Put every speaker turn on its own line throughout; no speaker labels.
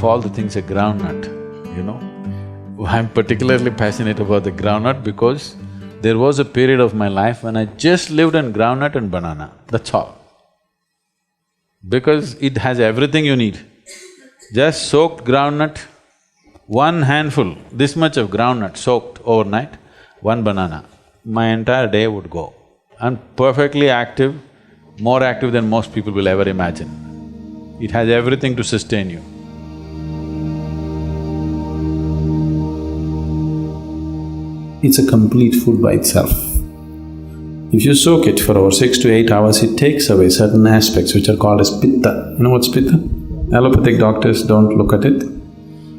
all the things a groundnut, you know. I'm particularly passionate about the groundnut because there was a period of my life when I just lived on groundnut and banana, that's all. Because it has everything you need. Just soaked groundnut, one handful, this much of groundnut soaked overnight, one banana, my entire day would go. I'm perfectly active, more active than most people will ever imagine. It has everything to sustain you.
It's a complete food by itself. If you soak it for over 6 to 8 hours, it takes away certain aspects which are called as pitta. You know what's pitta? Allopathic doctors don't look at it,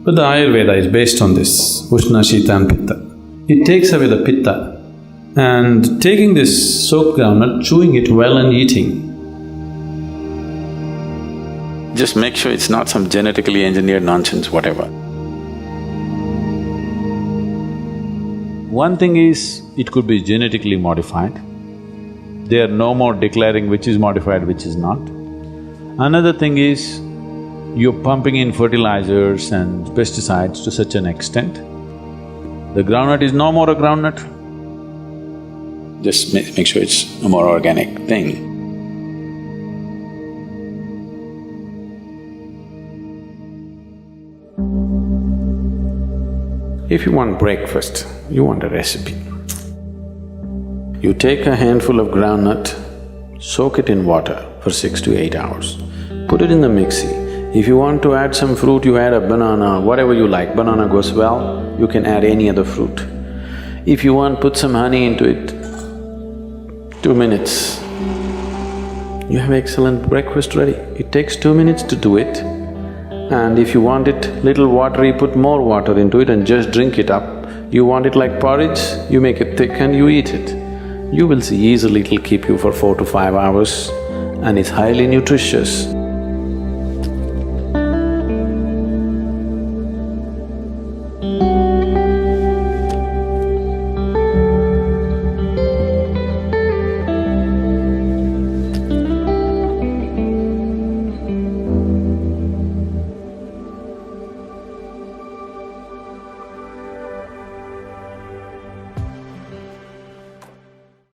but the Ayurveda is based on this, Ushna, Shita and Pitta. It takes away the pitta, and taking this soaked groundnut, chewing it well and eating.
Just make sure it's not some genetically engineered nonsense, whatever. One thing is, it could be genetically modified. They are no more declaring which is modified, which is not. Another thing is, you're pumping in fertilizers and pesticides to such an extent, the groundnut is no more a groundnut. Just make sure it's a more organic thing.
If you want breakfast, you want a recipe. You take a handful of groundnut, soak it in water for 6 to 8 hours, put it in the mixie. If you want to add some fruit, you add a banana, whatever you like. Banana goes well, you can add any other fruit. If you want, put some honey into it, 2 minutes, you have excellent breakfast ready. It takes 2 minutes to do it. And if you want it little watery, put more water into it and just drink it up. You want it like porridge, you make it thick and you eat it. You will see easily it'll keep you for 4 to 5 hours and it's highly nutritious.